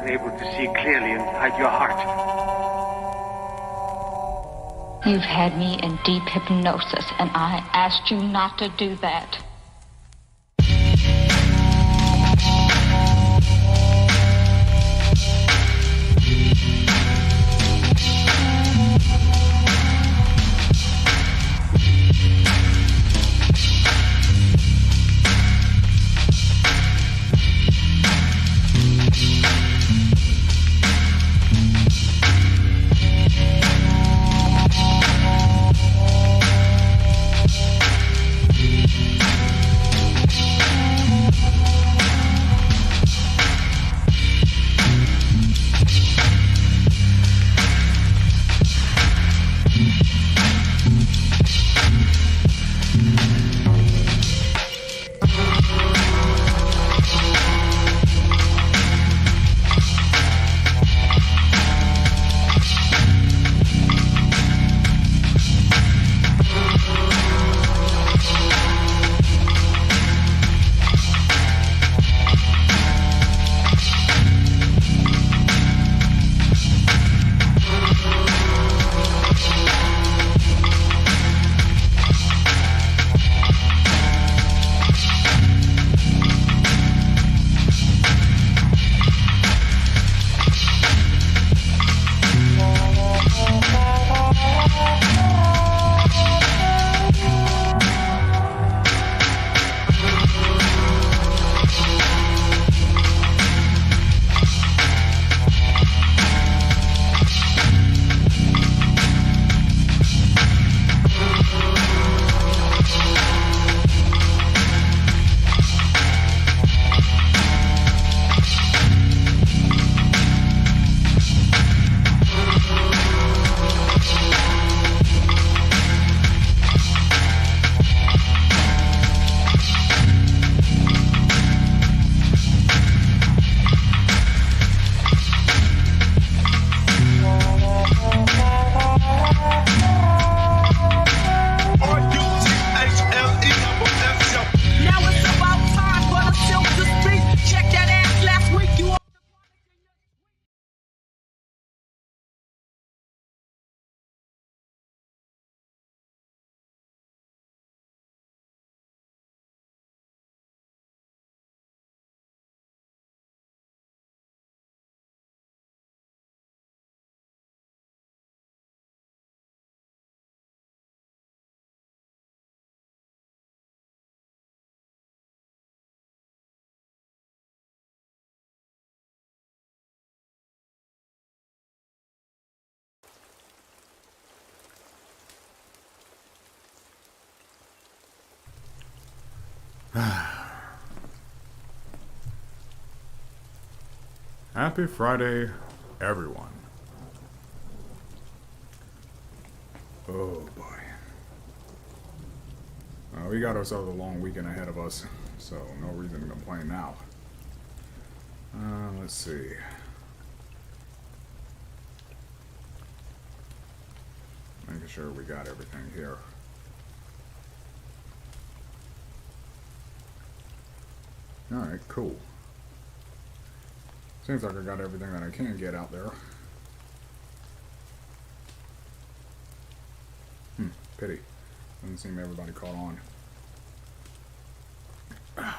Able to see clearly inside your heart. You've had me in deep hypnosis, and I asked you not to do that. Happy Friday, everyone. Oh boy. We got ourselves a long weekend ahead of us, so no reason to complain now. Let's see. Making sure we got everything here. Alright, cool. Seems like I got everything that I can get out there. Pity. Doesn't seem everybody caught on. Let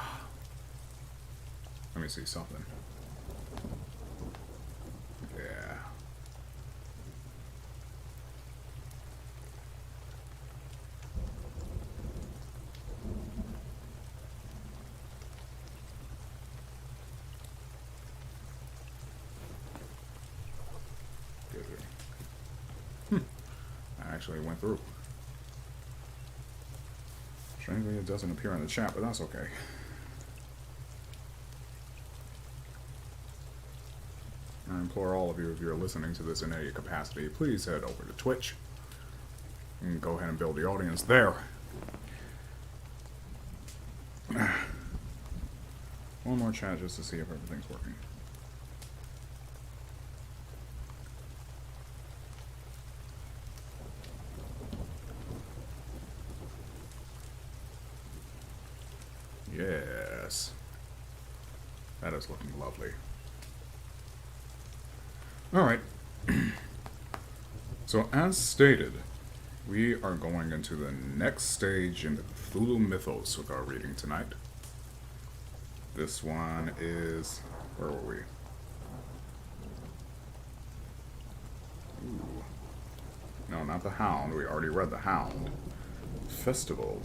me see something. Yeah. I actually went through. Strangely, it doesn't appear in the chat, but that's okay. I implore all of you, if you're listening to this in any capacity, please head over to Twitch and go ahead and build the audience there. One more chat just to see if everything's working. Yes. That is looking lovely. Alright. So, as stated, we are going into the next stage in the Cthulhu mythos with our reading tonight. This one is... where were we? Ooh. No, not the Hound. We already read the Hound. Festival.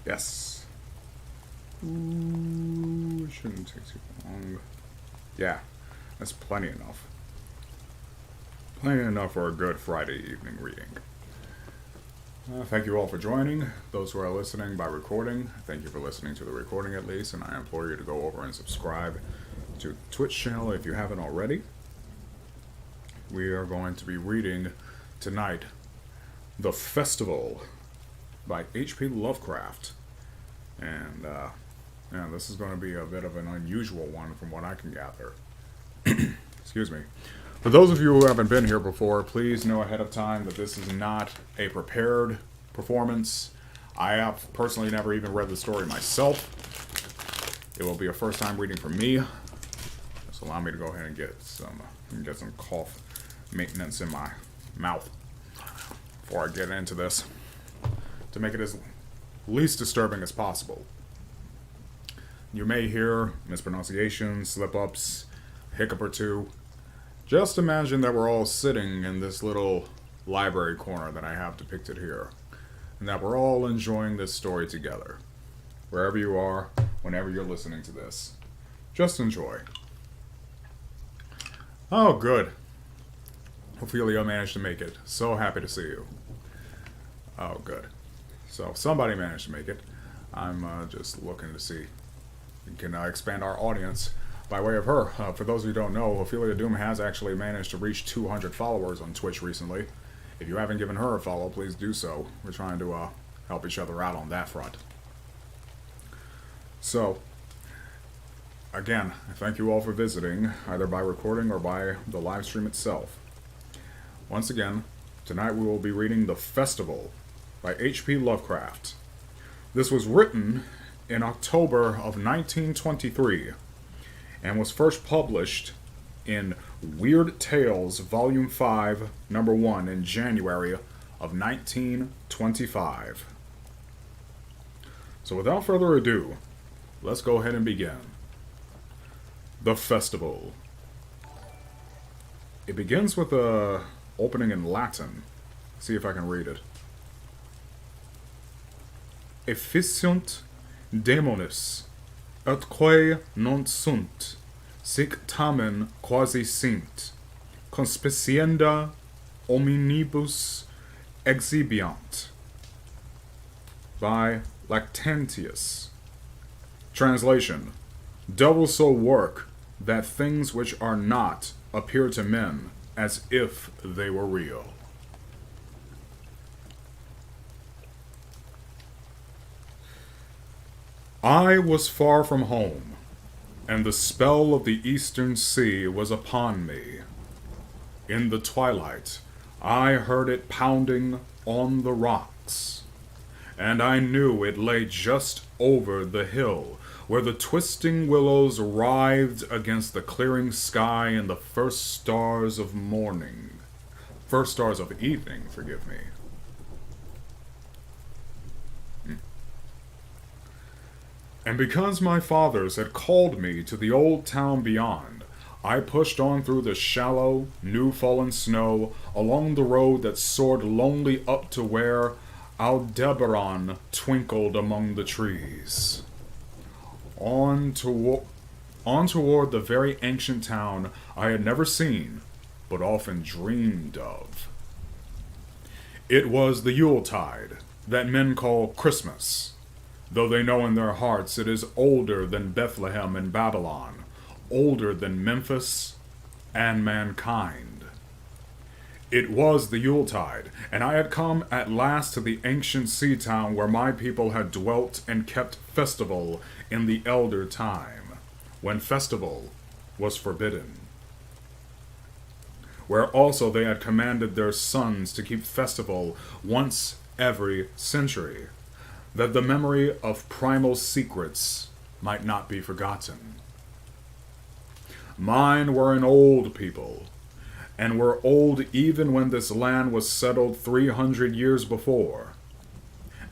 Yes. Ooh, it shouldn't take too long. Yeah, that's plenty enough. Plenty enough for a good Friday evening reading. Thank you all for joining. Those who are listening by recording, thank you for listening to the recording at least, and I implore you to go over and subscribe to the Twitch channel if you haven't already. We are going to be reading tonight The Festival by H.P. Lovecraft. And, yeah, this is going to be a bit of an unusual one from what I can gather. Excuse me. For those of you who haven't been here before, please know ahead of time that this is not a prepared performance. I have personally never even read the story myself. It will be a first time reading for me. Just allow me to go ahead and get some cough maintenance in my mouth before I get into this, to make it as least disturbing as possible. You may hear mispronunciations, slip-ups, hiccup or two. Just imagine that we're all sitting in this little library corner that I have depicted here, and that we're all enjoying this story together. Wherever you are, whenever you're listening to this, just enjoy. Oh, good. Ophelia managed to make it. So happy to see you. Oh, good. So, somebody managed to make it. I'm just looking to see if we can expand our audience by way of her. For those of you who don't know, Ophelia Doom has actually managed to reach 200 followers on Twitch recently. If you haven't given her a follow, please do so. We're trying to help each other out on that front. So, again, thank you all for visiting, either by recording or by the live stream itself. Once again, tonight we will be reading The Festival by H.P. Lovecraft. This was written in October of 1923 and was first published in Weird Tales, Volume 5, Number 1 in January of 1925. So without further ado, let's go ahead and begin. The Festival. It begins with a opening in Latin. See if I can read it. Efficiunt demonis, atque non sunt, sic tamen quasi sint, conspicienda omnibus exhibiant. By Lactantius. Translation: devils so work that things which are not appear to men as if they were real. I was far from home, and the spell of the eastern sea was upon me. In the twilight, I heard it pounding on the rocks, and I knew it lay just over the hill, where the twisting willows writhed against the clearing sky and the first stars of evening, forgive me. And because my fathers had called me to the old town beyond, I pushed on through the shallow, new-fallen snow along the road that soared lonely up to where Aldebaran twinkled among the trees. On toward the very ancient town I had never seen, but often dreamed of. It was the Yuletide, that men call Christmas, though they know in their hearts it is older than Bethlehem and Babylon, older than Memphis and mankind. It was the Yuletide, and I had come at last to the ancient sea town where my people had dwelt and kept festival in the elder time, when festival was forbidden, where also they had commanded their sons to keep festival once every century, that the memory of primal secrets might not be forgotten. Mine were an old people, and were old even when this land was settled 300 years before.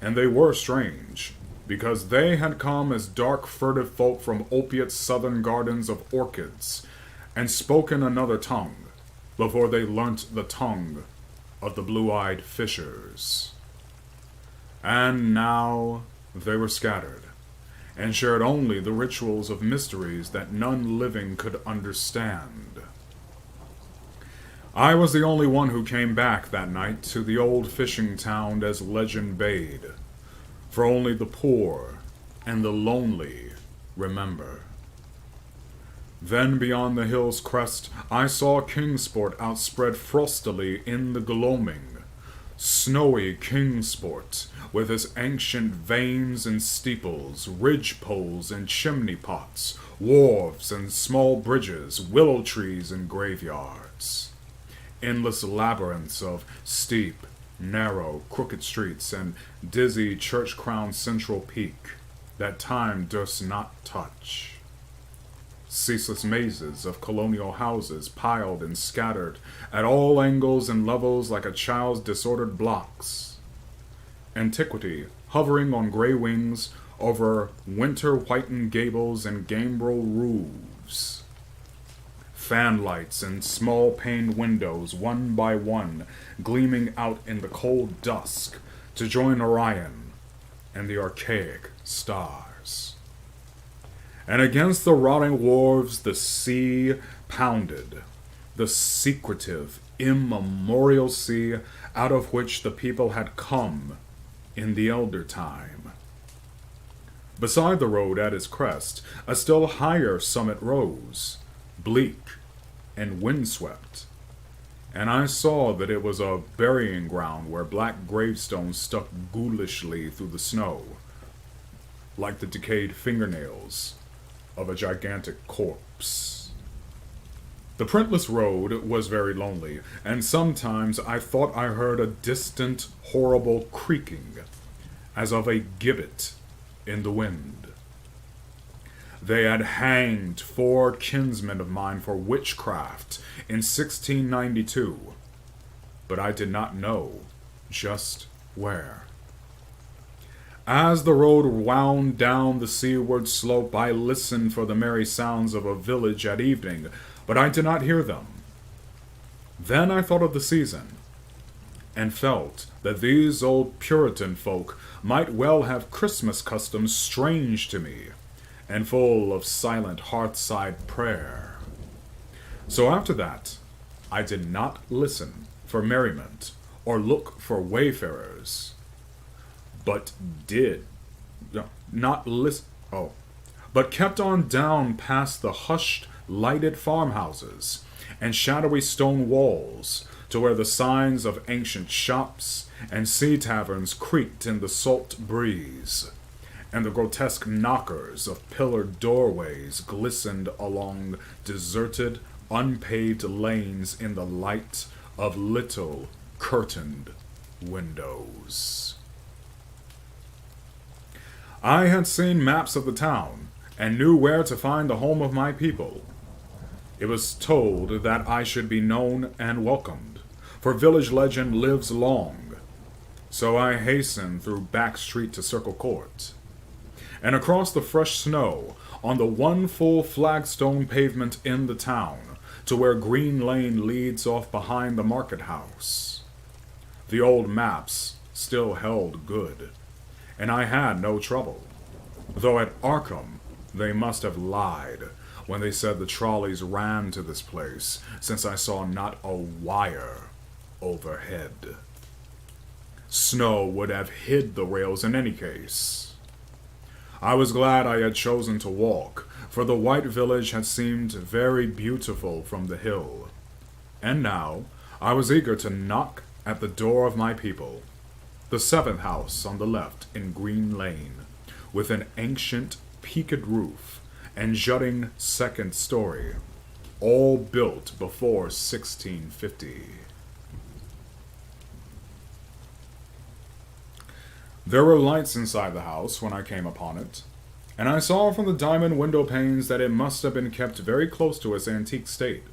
And they were strange, because they had come as dark furtive folk from opiate southern gardens of orchids, and spoken another tongue, before they learnt the tongue of the blue-eyed fishers. And now they were scattered, and shared only the rituals of mysteries that none living could understand. I was the only one who came back that night to the old fishing town as legend bade, for only the poor and the lonely remember. Then beyond the hill's crest I saw Kingsport outspread frostily in the gloaming, snowy Kingsport, with its ancient vanes and steeples, ridge poles and chimney pots, wharves and small bridges, willow trees and graveyards. Endless labyrinths of steep, narrow, crooked streets and dizzy church-crowned central peak that time durst not touch. Ceaseless mazes of colonial houses piled and scattered at all angles and levels like a child's disordered blocks. Antiquity hovering on gray wings over winter-whitened gables and gambrel roofs. Fanlights and small-paned windows, one by one, gleaming out in the cold dusk to join Orion and the archaic stars. And against the rotting wharves the sea pounded, the secretive, immemorial sea out of which the people had come in the elder time. Beside the road at its crest, a still higher summit rose, bleak and windswept, and I saw that it was a burying ground where black gravestones stuck ghoulishly through the snow, like the decayed fingernails of a gigantic corpse. The printless road was very lonely, and sometimes I thought I heard a distant, horrible creaking, as of a gibbet in the wind. They had hanged 4 kinsmen of mine for witchcraft in 1692, but I did not know just where. As the road wound down the seaward slope, I listened for the merry sounds of a village at evening, but I did not hear them. Then I thought of the season, and felt that these old Puritan folk might well have Christmas customs strange to me, and full of silent hearthside prayer. So after that, I did not listen for merriment, or look for wayfarers, but kept on down past the hushed, lighted farmhouses and shadowy stone walls to where the signs of ancient shops and sea taverns creaked in the salt breeze, and the grotesque knockers of pillared doorways glistened along deserted, unpaved lanes in the light of little curtained windows. I had seen maps of the town and knew where to find the home of my people. It was told that I should be known and welcomed, for village legend lives long. So I hastened through back street to Circle Court, and across the fresh snow on the one full flagstone pavement in the town to where Green Lane leads off behind the market house. The old maps still held good, and I had no trouble, though at Arkham they must have lied when they said the trolleys ran to this place, since I saw not a wire overhead. Snow would have hid the rails in any case. I was glad I had chosen to walk, for the white village had seemed very beautiful from the hill. And now I was eager to knock at the door of my people, the 7th house on the left in Green Lane, with an ancient peaked roof and jutting 2nd story, all built before 1650. There were lights inside the house when I came upon it, and I saw from the diamond window panes that it must have been kept very close to its antique state.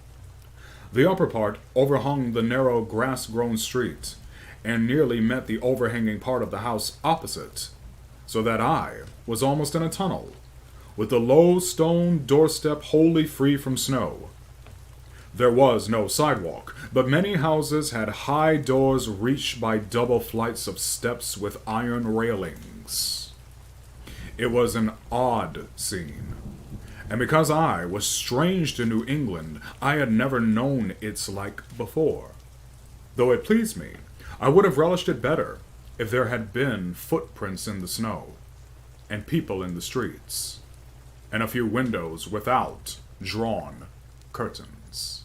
The upper part overhung the narrow grass-grown street, and nearly met the overhanging part of the house opposite, so that I was almost in a tunnel, with the low stone doorstep wholly free from snow. There was no sidewalk, but many houses had high doors reached by double flights of steps with iron railings. It was an odd scene, and because I was strange to New England, I had never known its like before. Though it pleased me, I would have relished it better if there had been footprints in the snow, and people in the streets, and a few windows without drawn curtains.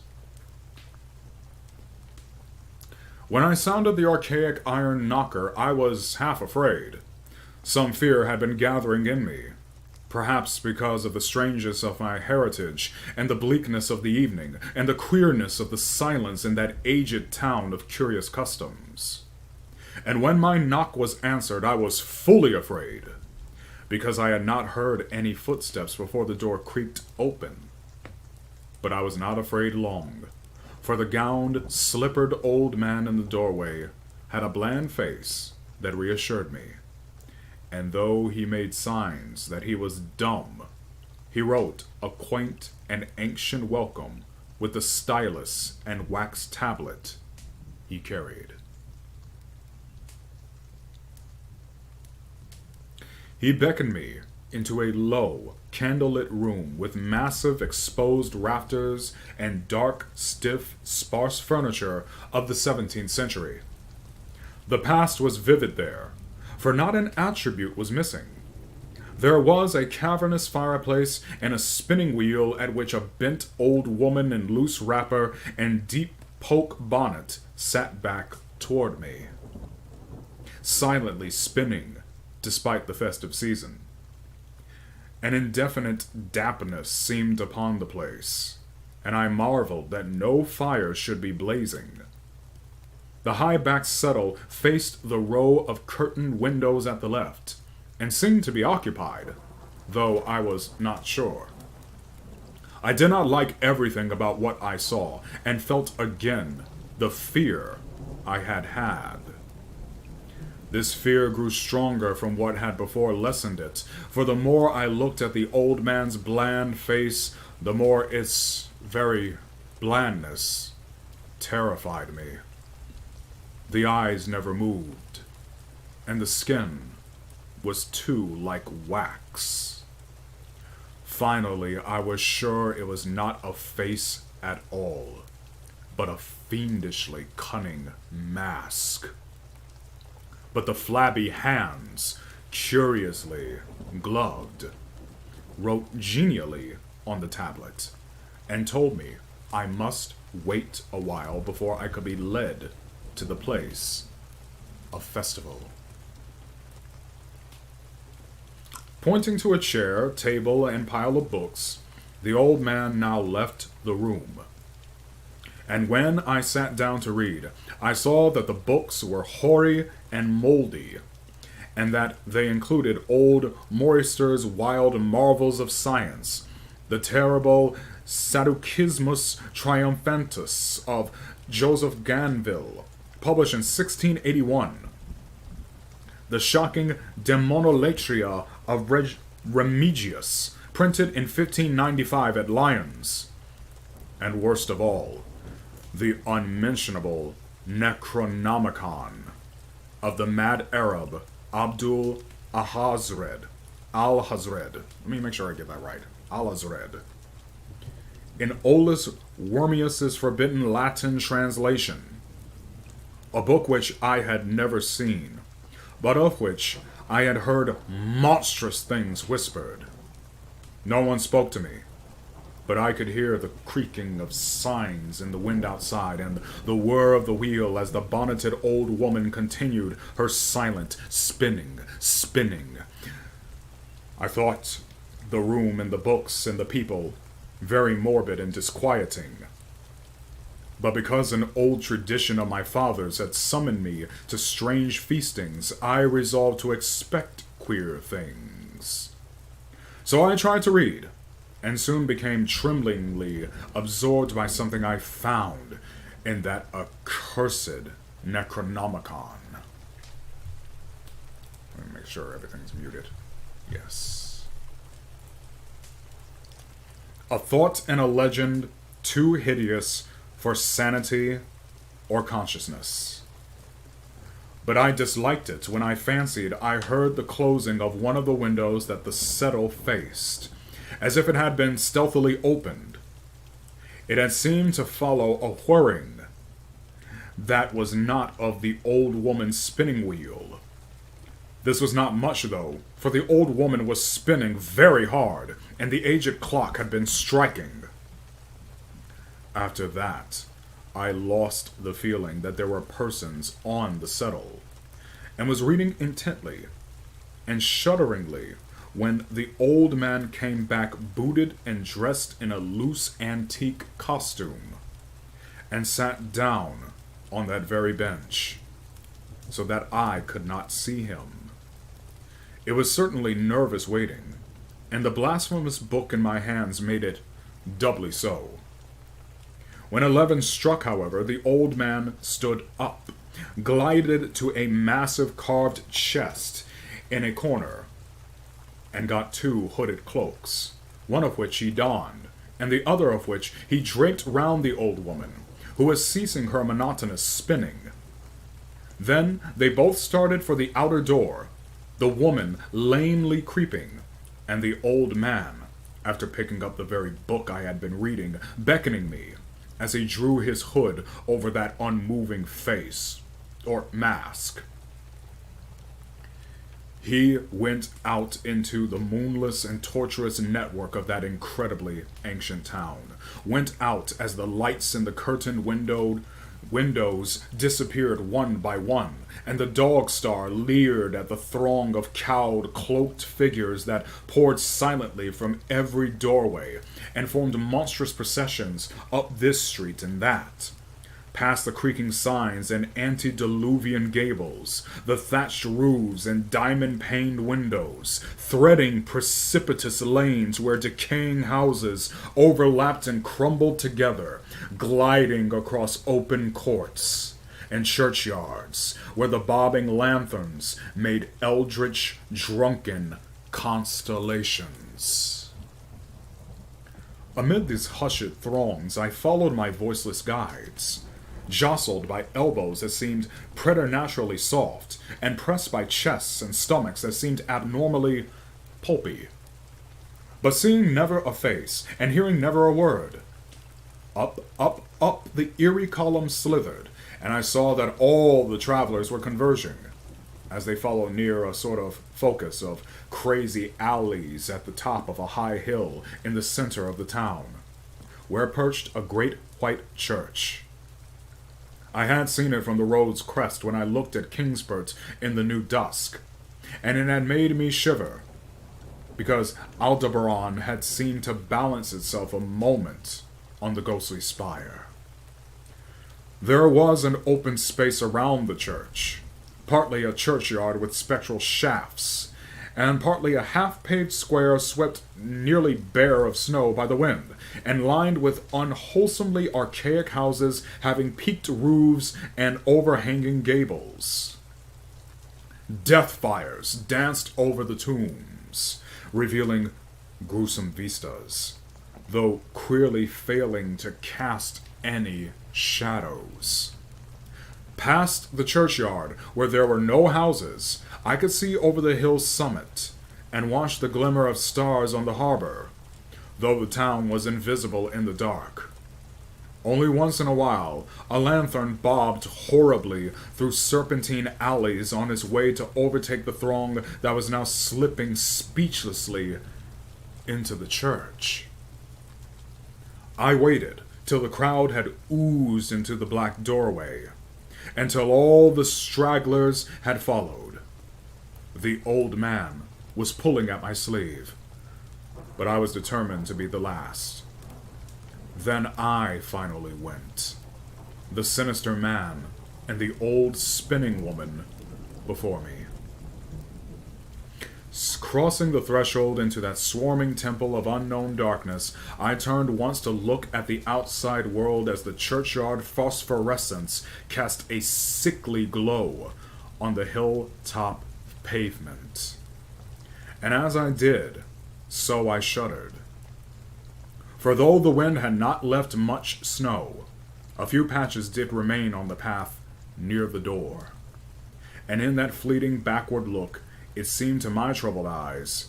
When I sounded the archaic iron knocker, I was half afraid. Some fear had been gathering in me, perhaps because of the strangeness of my heritage, and the bleakness of the evening, and the queerness of the silence in that aged town of curious customs. And when my knock was answered, I was fully afraid, because I had not heard any footsteps before the door creaked open. But I was not afraid long, for the gowned, slippered old man in the doorway had a bland face that reassured me, and though he made signs that he was dumb, he wrote a quaint and ancient welcome with the stylus and wax tablet he carried. He beckoned me into a low, candlelit room with massive exposed rafters and dark, stiff, sparse furniture of the 17th century. The past was vivid there, for not an attribute was missing. There was a cavernous fireplace and a spinning wheel at which a bent old woman in loose wrapper and deep poke bonnet sat back toward me, silently spinning despite the festive season. An indefinite dampness seemed upon the place, and I marveled that no fire should be blazing. The high-backed settle faced the row of curtained windows at the left, and seemed to be occupied, though I was not sure. I did not like everything about what I saw, and felt again the fear I had had. This fear grew stronger from what had before lessened it, for the more I looked at the old man's bland face, the more its very blandness terrified me. The eyes never moved, and the skin was too like wax. Finally, I was sure it was not a face at all, but a fiendishly cunning mask. But the flabby hands, curiously gloved, wrote genially on the tablet, and told me I must wait a while before I could be led to the place of festival. Pointing to a chair, table, and pile of books, the old man now left the room. And when I sat down to read, I saw that the books were hoary and moldy, and that they included old Moister's wild marvels of science, the terrible Sadducismus Triumphantus of Joseph Ganville, published in 1681, the shocking Demonolatria of Remigius, printed in 1595 at Lyons, and worst of all, the unmentionable Necronomicon of the mad Arab Abdul Al-Hazred. Let me make sure I get that right. Al-Hazred. In Olus Wormius's forbidden Latin translation, a book which I had never seen, but of which I had heard monstrous things whispered. No one spoke to me, but I could hear the creaking of signs in the wind outside and the whir of the wheel as the bonneted old woman continued her silent spinning. I thought the room and the books and the people very morbid and disquieting. But because an old tradition of my father's had summoned me to strange feastings, I resolved to expect queer things. So I tried to read, and soon became tremblingly absorbed by something I found in that accursed Necronomicon. Let me make sure everything's muted. Yes. A thought and a legend too hideous for sanity or consciousness. But I disliked it when I fancied I heard the closing of one of the windows that the settle faced, as if it had been stealthily opened. It had seemed to follow a whirring that was not of the old woman's spinning wheel. This was not much, though, for the old woman was spinning very hard, and the aged clock had been striking. After that, I lost the feeling that there were persons on the settle, and was reading intently and shudderingly when the old man came back booted and dressed in a loose antique costume, and sat down on that very bench, so that I could not see him. It was certainly nervous waiting, and the blasphemous book in my hands made it doubly so. When 11 struck, however, the old man stood up, glided to a massive carved chest in a corner, and got 2 hooded cloaks, one of which he donned, and the other of which he draped round the old woman, who was ceasing her monotonous spinning. Then they both started for the outer door, the woman lamely creeping, and the old man, after picking up the very book I had been reading, beckoning me, as he drew his hood over that unmoving face, or mask. He went out into the moonless and tortuous network of that incredibly ancient town, went out as the lights in the curtained windows disappeared one by one, and the dog star leered at the throng of cowed, cloaked figures that poured silently from every doorway, and formed monstrous processions up this street and that, past the creaking signs and antediluvian gables, the thatched roofs and diamond-paned windows, threading precipitous lanes where decaying houses overlapped and crumbled together, gliding across open courts and churchyards, where the bobbing lanterns made eldritch, drunken constellations. Amid these hushed throngs, I followed my voiceless guides, jostled by elbows that seemed preternaturally soft, and pressed by chests and stomachs that seemed abnormally pulpy. But seeing never a face, and hearing never a word, up the eerie column slithered, and I saw that all the travelers were converging, as they followed near a sort of focus of crazy alleys at the top of a high hill in the center of the town, where perched a great white church. I had seen it from the road's crest when I looked at Kingsport in the new dusk, and it had made me shiver, because Aldebaran had seemed to balance itself a moment on the ghostly spire. There was an open space around the church, partly a churchyard with spectral shafts, and partly a half-paved square swept nearly bare of snow by the wind, and lined with unwholesomely archaic houses having peaked roofs and overhanging gables. Death fires danced over the tombs, revealing gruesome vistas, though queerly failing to cast any shadows. Past the churchyard, where there were no houses, I could see over the hill's summit, and watch the glimmer of stars on the harbor, though the town was invisible in the dark. Only once in a while, a lanthorn bobbed horribly through serpentine alleys on its way to overtake the throng that was now slipping speechlessly into the church. I waited till the crowd had oozed into the black doorway, until all the stragglers had followed. The old man was pulling at my sleeve, but I was determined to be the last. Then I finally went, the sinister man and the old spinning woman before me. Crossing the threshold into that swarming temple of unknown darkness, I turned once to look at the outside world as the churchyard phosphorescence cast a sickly glow on the hilltop pavement. And as I did, so I shuddered. For though the wind had not left much snow, a few patches did remain on the path near the door. And in that fleeting backward look, it seemed to my troubled eyes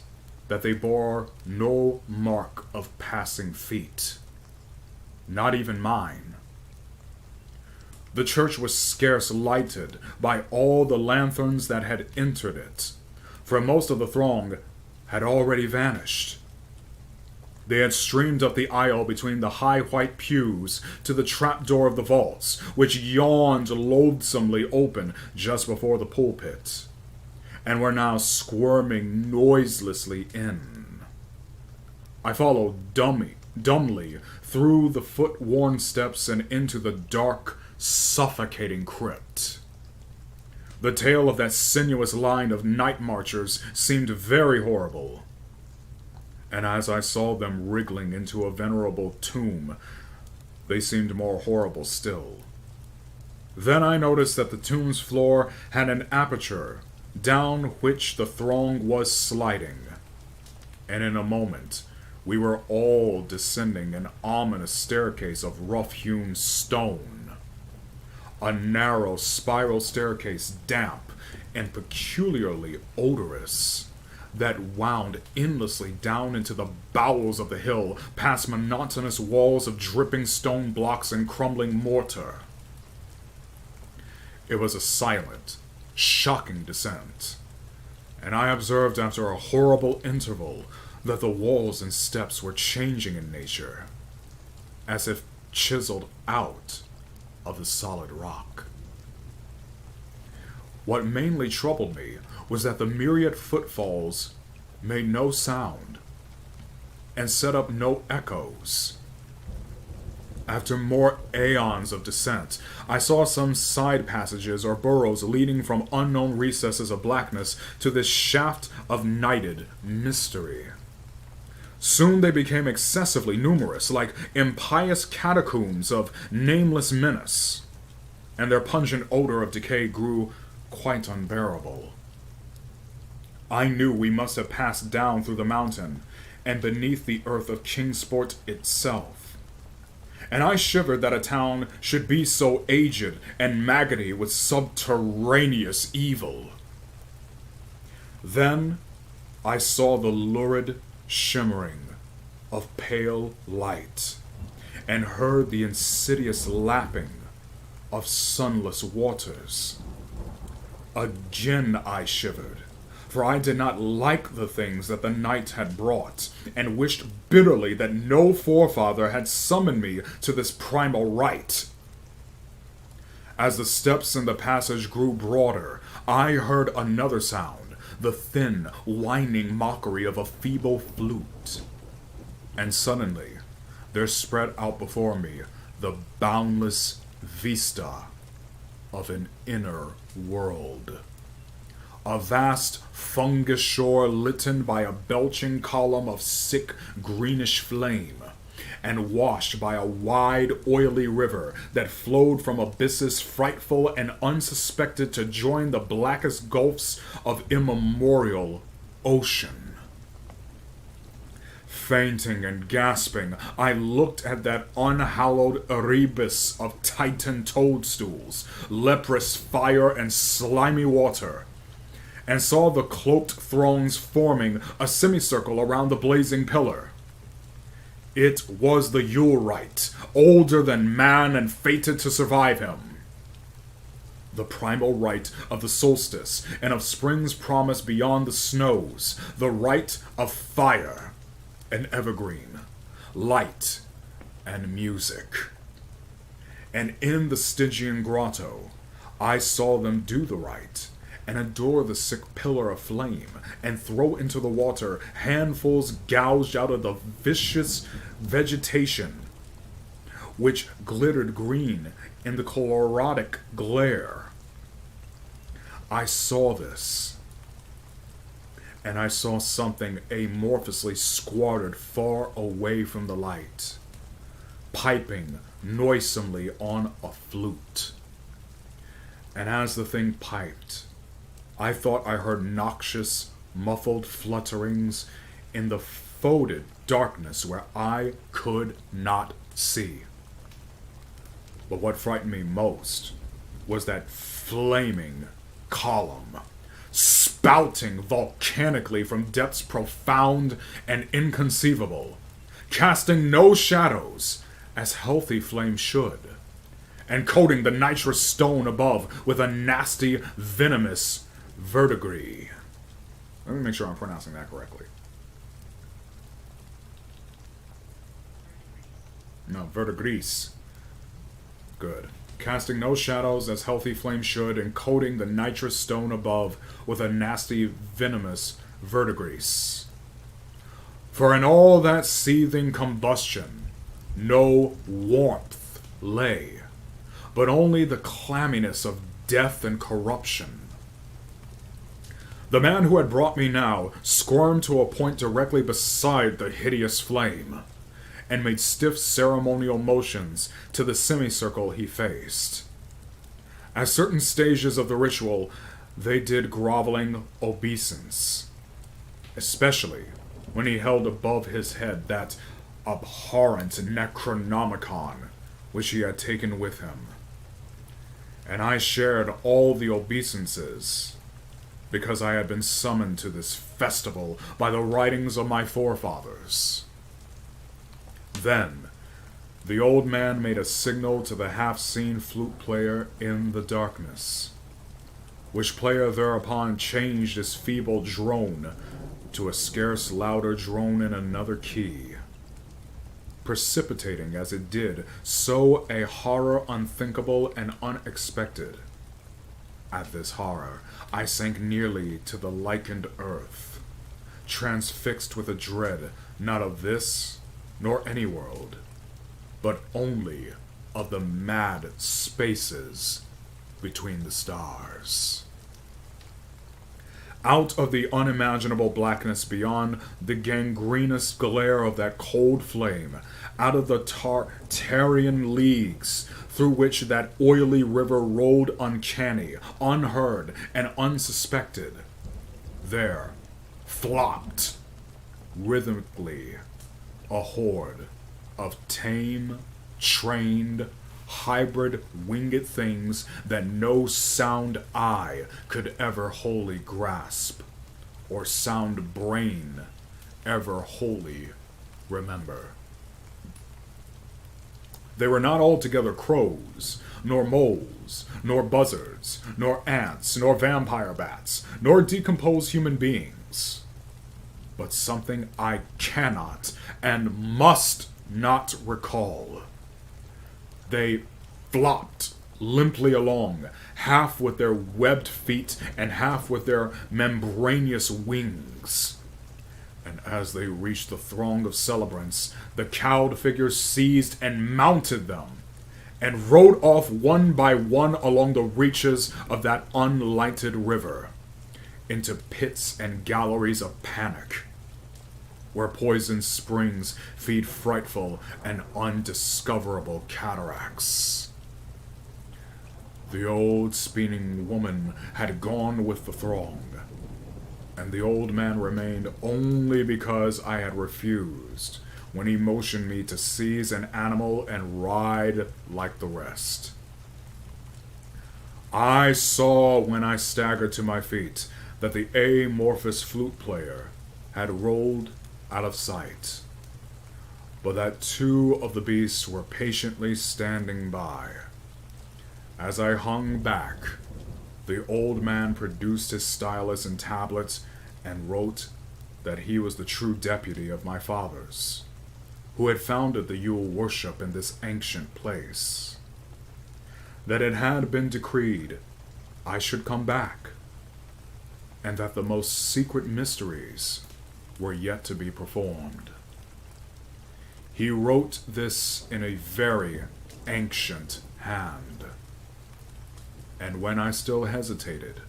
that they bore no mark of passing feet, not even mine. The church was scarce lighted by all the lanthorns that had entered it, for most of the throng had already vanished. They had streamed up the aisle between the high white pews to the trapdoor of the vaults, which yawned loathsomely open just before the pulpit, and were now squirming noiselessly in. I followed dumbly through the foot-worn steps and into the dark, suffocating crypt. The tale of that sinuous line of night marchers seemed very horrible, and as I saw them wriggling into a venerable tomb, they seemed more horrible still. Then I noticed that the tomb's floor had an aperture down which the throng was sliding, and in a moment we were all descending an ominous staircase of rough-hewn stone. A narrow spiral staircase, damp and peculiarly odorous, that wound endlessly down into the bowels of the hill, past monotonous walls of dripping stone blocks and crumbling mortar. It was a silent, shocking descent, and I observed after a horrible interval that the walls and steps were changing in nature, as if chiseled out of the solid rock. What mainly troubled me was that the myriad footfalls made no sound and set up no echoes. After more aeons of descent, I saw some side passages or burrows leading from unknown recesses of blackness to this shaft of nighted mystery. Soon they became excessively numerous, like impious catacombs of nameless menace, and their pungent odor of decay grew quite unbearable. I knew we must have passed down through the mountain and beneath the earth of Kingsport itself, and I shivered that a town should be so aged and maggoty with subterraneous evil. Then I saw the lurid shimmering of pale light, and heard the insidious lapping of sunless waters. Again I shivered, for I did not like the things that the night had brought, and wished bitterly that no forefather had summoned me to this primal rite. As the steps in the passage grew broader, I heard another sound, the thin, whining mockery of a feeble flute. And suddenly, there spread out before me the boundless vista of an inner world. a vast fungus shore litten by a belching column of sick greenish flame, and washed by a wide, oily river that flowed from abysses frightful and unsuspected to join the blackest gulfs of immemorial ocean. Fainting and gasping, I looked at that unhallowed Erebus of Titan toadstools, leprous fire, and slimy water, and saw the cloaked throngs forming a semicircle around the blazing pillar. It was the Yule Rite, older than man and fated to survive him. The primal rite of the solstice and of spring's promise beyond the snows, the rite of fire and evergreen, light and music. And in the Stygian grotto, I saw them do the rite, and adore the sick pillar of flame, and throw into the water handfuls gouged out of the vicious vegetation, which glittered green in the chlorotic glare. I saw this, and I saw something amorphously squatted far away from the light, piping noisomely on a flute. And as the thing piped, I thought I heard noxious, muffled flutterings in the folded darkness where I could not see. But what frightened me most was that flaming column, spouting volcanically from depths profound and inconceivable, casting no shadows as healthy flame should, and coating the nitrous stone above with a nasty, venomous verdigris. Let me make sure I'm pronouncing that correctly. No, verdigris. Good. Casting no shadows as healthy flame should, and coating the nitrous stone above with a nasty, venomous verdigris. For in all that seething combustion, no warmth lay, but only the clamminess of death and corruption. The man who had brought me now squirmed to a point directly beside the hideous flame, and made stiff ceremonial motions to the semicircle he faced. At certain stages of the ritual, they did groveling obeisance, especially when he held above his head that abhorrent Necronomicon which he had taken with him. And I shared all the obeisances, because I had been summoned to this festival by the writings of my forefathers. Then, the old man made a signal to the half-seen flute player in the darkness, which player thereupon changed his feeble drone to a scarce louder drone in another key, precipitating as it did so a horror unthinkable and unexpected. At this horror, I sank nearly to the lichened earth, transfixed with a dread not of this nor any world, but only of the mad spaces between the stars. Out of the unimaginable blackness beyond the gangrenous glare of that cold flame, out of the Tartarian leagues through which that oily river rolled uncanny, unheard, and unsuspected, there flopped rhythmically a horde of tame, trained, hybrid winged things that no sound eye could ever wholly grasp, or sound brain ever wholly remember. They were not altogether crows, nor moles, nor buzzards, nor ants, nor vampire bats, nor decomposed human beings, but something I cannot and must not recall. They flopped limply along, half with their webbed feet and half with their membranous wings. And as they reached the throng of celebrants, the cowed figures seized and mounted them, and rode off one by one along the reaches of that unlighted river, into pits and galleries of panic, where poison springs feed frightful and undiscoverable cataracts. The old spinning woman had gone with the throng, and the old man remained only because I had refused when he motioned me to seize an animal and ride like the rest. I saw when I staggered to my feet that the amorphous flute player had rolled out of sight, but that two of the beasts were patiently standing by. As I hung back, the old man produced his stylus and tablets and wrote that he was the true deputy of my fathers, who had founded the Yule worship in this ancient place. That it had been decreed I should come back, and that the most secret mysteries were yet to be performed. He wrote this in a very ancient hand, and when I still hesitated,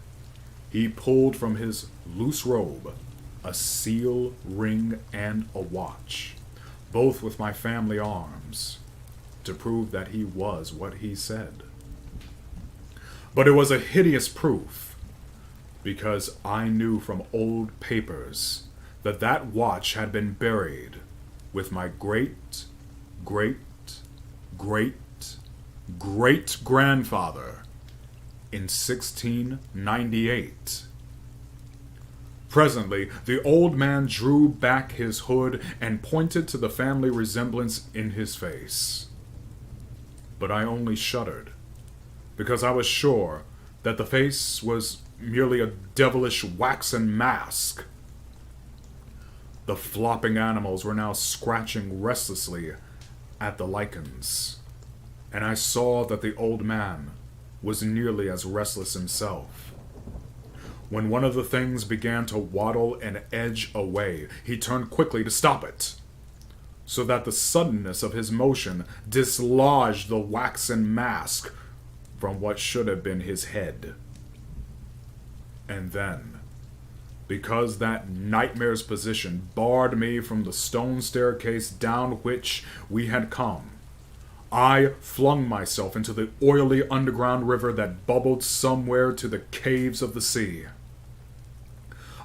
he pulled from his loose robe a seal ring and a watch, both with my family arms, to prove that he was what he said. But it was a hideous proof, because I knew from old papers that that watch had been buried with my great, great, great, great grandfather in 1698. Presently, the old man drew back his hood and pointed to the family resemblance in his face. But I only shuddered, because I was sure that the face was merely a devilish waxen mask. The flopping animals were now scratching restlessly at the lichens, and I saw that the old man was nearly as restless himself. When one of the things began to waddle and edge away, he turned quickly to stop it, so that the suddenness of his motion dislodged the waxen mask from what should have been his head. And then, because that nightmare's position barred me from the stone staircase down which we had come, I flung myself into the oily underground river that bubbled somewhere to the caves of the sea.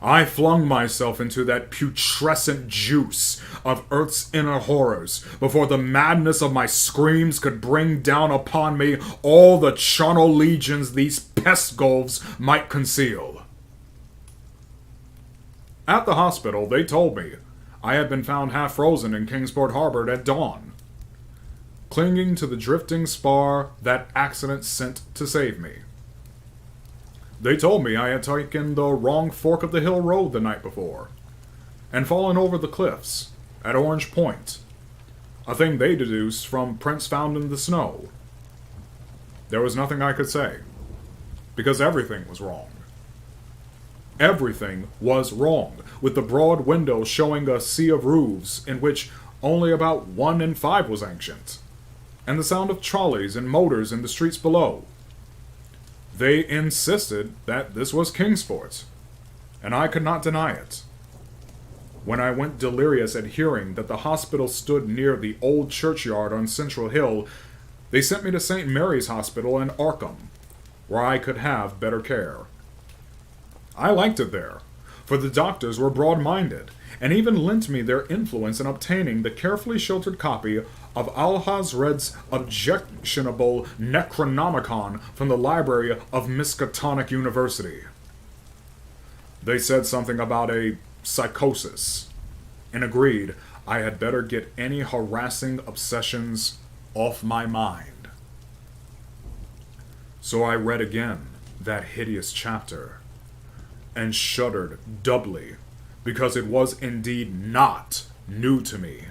I flung myself into that putrescent juice of Earth's inner horrors before the madness of my screams could bring down upon me all the charnel legions these pest gulfs might conceal. At the hospital, they told me I had been found half frozen in Kingsport Harbor at dawn, clinging to the drifting spar that accident sent to save me. They told me I had taken the wrong fork of the hill road the night before, and fallen over the cliffs at Orange Point, a thing they deduced from prints found in the snow. There was nothing I could say, because everything was wrong. Everything was wrong, with the broad window showing a sea of roofs in which only about 1 in 5 was ancient, and the sound of trolleys and motors in the streets below. They insisted that this was Kingsport, and I could not deny it. When I went delirious at hearing that the hospital stood near the old churchyard on Central Hill, they sent me to St. Mary's Hospital in Arkham, where I could have better care. I liked it there, for the doctors were broad-minded, and even lent me their influence in obtaining the carefully sheltered copy of Alhazred's objectionable Necronomicon from the library of Miskatonic University. They said something about a psychosis, and agreed I had better get any harassing obsessions off my mind. So I read again that hideous chapter, and shuddered doubly, because it was indeed not new to me.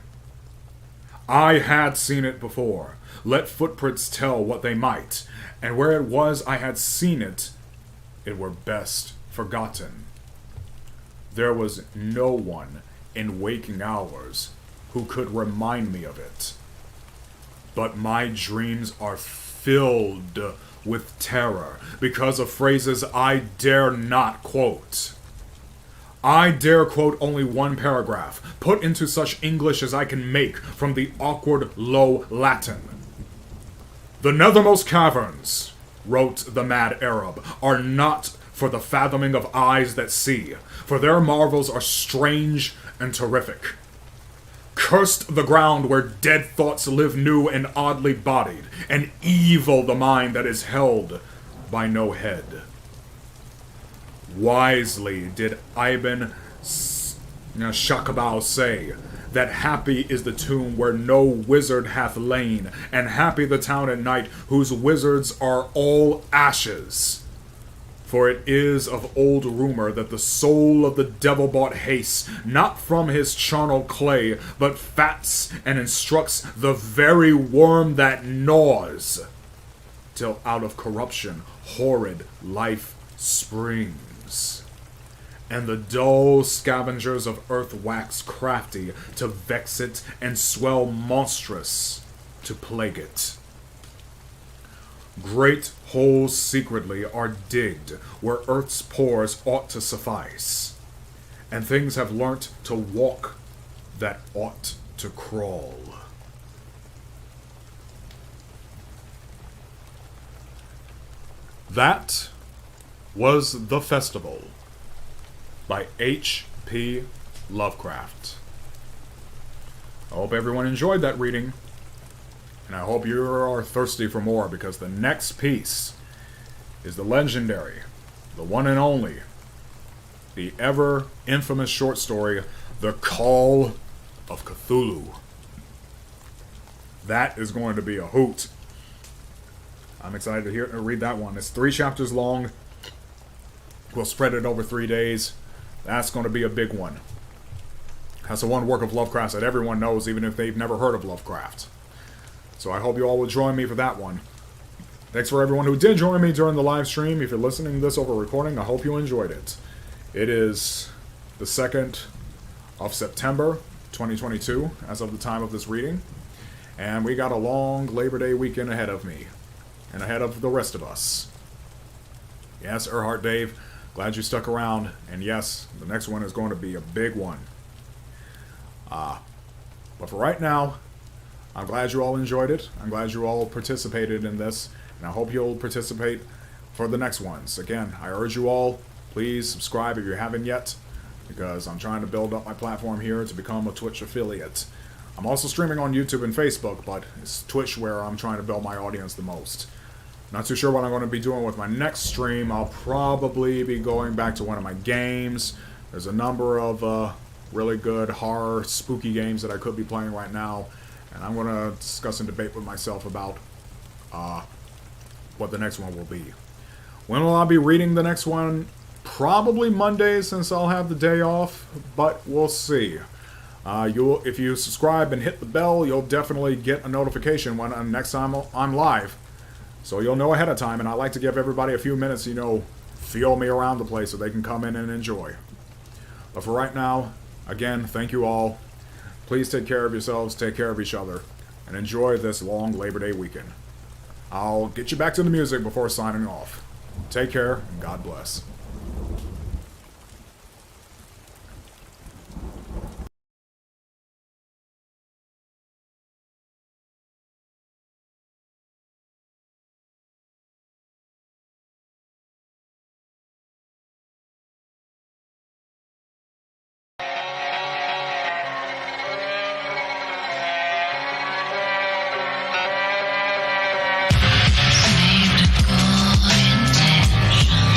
I had seen it before, let footprints tell what they might, and where it was I had seen it, it were best forgotten. There was no one in waking hours who could remind me of it. But my dreams are filled with terror because of phrases I dare not quote. I dare quote only one paragraph, put into such English as I can make from the awkward Low Latin. "The nethermost caverns," wrote the mad Arab, "are not for the fathoming of eyes that see, for their marvels are strange and terrific. Cursed the ground where dead thoughts live new and oddly bodied, and evil the mind that is held by no head." Wisely did Ibn Shakabau say that happy is the tomb where no wizard hath lain, and happy the town at night whose wizards are all ashes. For it is of old rumor that the soul of the devil-bought hastes not from his charnel clay, but fats and instructs the very worm that gnaws, till out of corruption horrid life springs. And the dull scavengers of earth wax crafty to vex it, and swell monstrous to plague it. Great holes secretly are digged where earth's pores ought to suffice, and things have learnt to walk that ought to crawl. That was The Festival by H.P. Lovecraft. I hope everyone enjoyed that reading. And I hope you are thirsty for more, because the next piece is the legendary, the one and only, the ever infamous short story, The Call of Cthulhu. That is going to be a hoot. I'm excited to read that one. It's 3 chapters long. We'll spread it over 3 days. That's going to be a big one. That's the one work of Lovecraft that everyone knows, even if they've never heard of Lovecraft. So I hope you all will join me for that one. Thanks for everyone who did join me during the live stream. If you're listening to this over recording, I hope you enjoyed it. It is the 2nd of September, 2022, as of the time of this reading. And we got a long Labor Day weekend ahead of me. And ahead of the rest of us. Yes, Earhart Dave, glad you stuck around. And yes, the next one is going to be a big one. But for right now, I'm glad you all enjoyed it. I'm glad you all participated in this. And I hope you'll participate for the next ones. Again, I urge you all, please subscribe if you haven't yet, because I'm trying to build up my platform here to become a Twitch affiliate. I'm also streaming on YouTube and Facebook, but it's Twitch where I'm trying to build my audience the most. Not too sure what I'm going to be doing with my next stream. I'll probably be going back to one of my games. There's a number of really good horror, spooky games that I could be playing right now. And I'm going to discuss and debate with myself about what the next one will be. When will I be reading the next one? Probably Monday, since I'll have the day off, but we'll see. If you subscribe and hit the bell, you'll definitely get a notification when next time I'm live. So you'll know ahead of time, and I like to give everybody a few minutes, feel me around the place so they can come in and enjoy. But for right now, again, thank you all. Please take care of yourselves, take care of each other, and enjoy this long Labor Day weekend. I'll get you back to the music before signing off. Take care, and God bless. Same goal intention.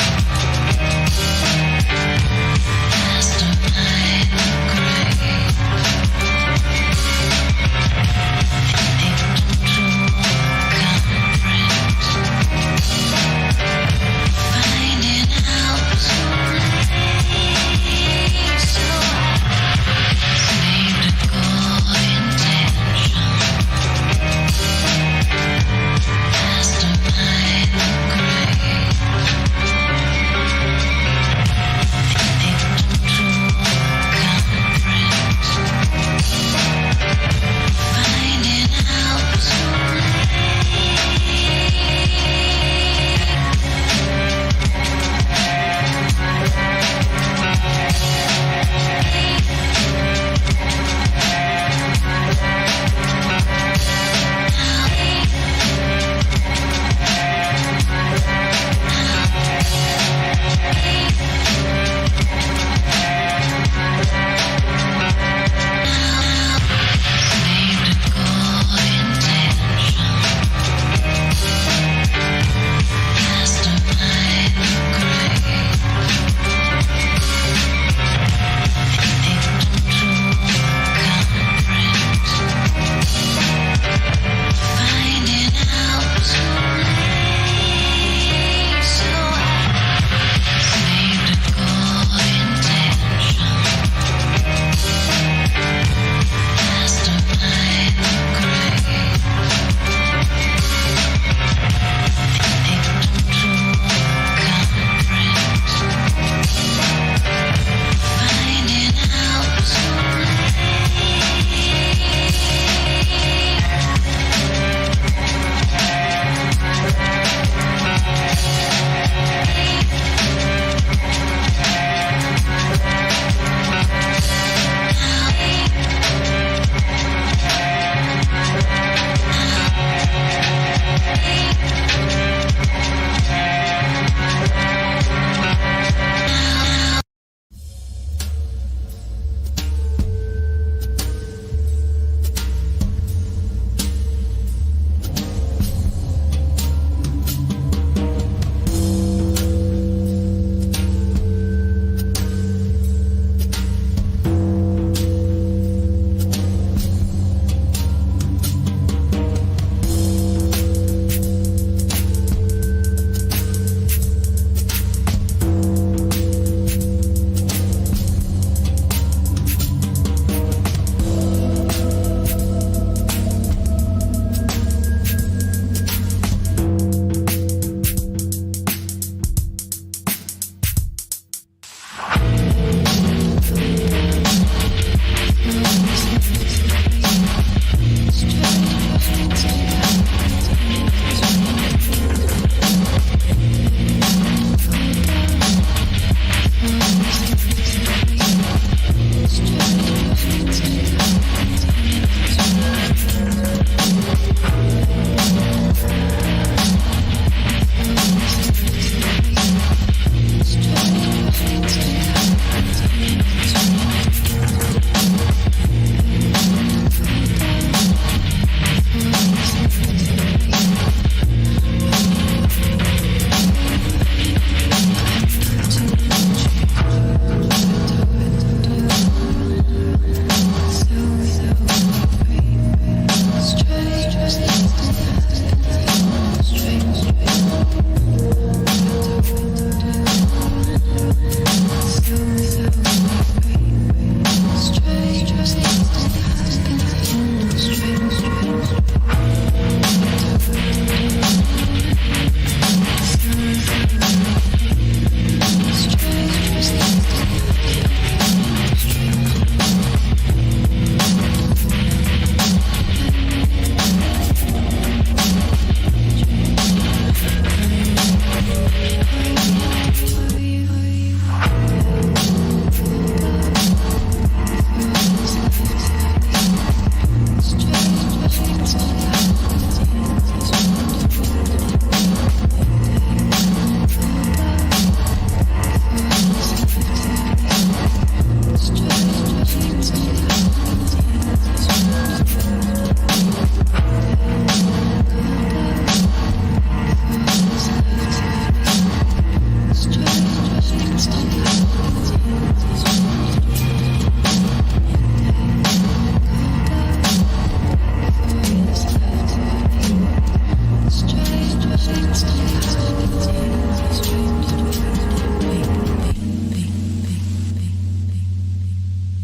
next time.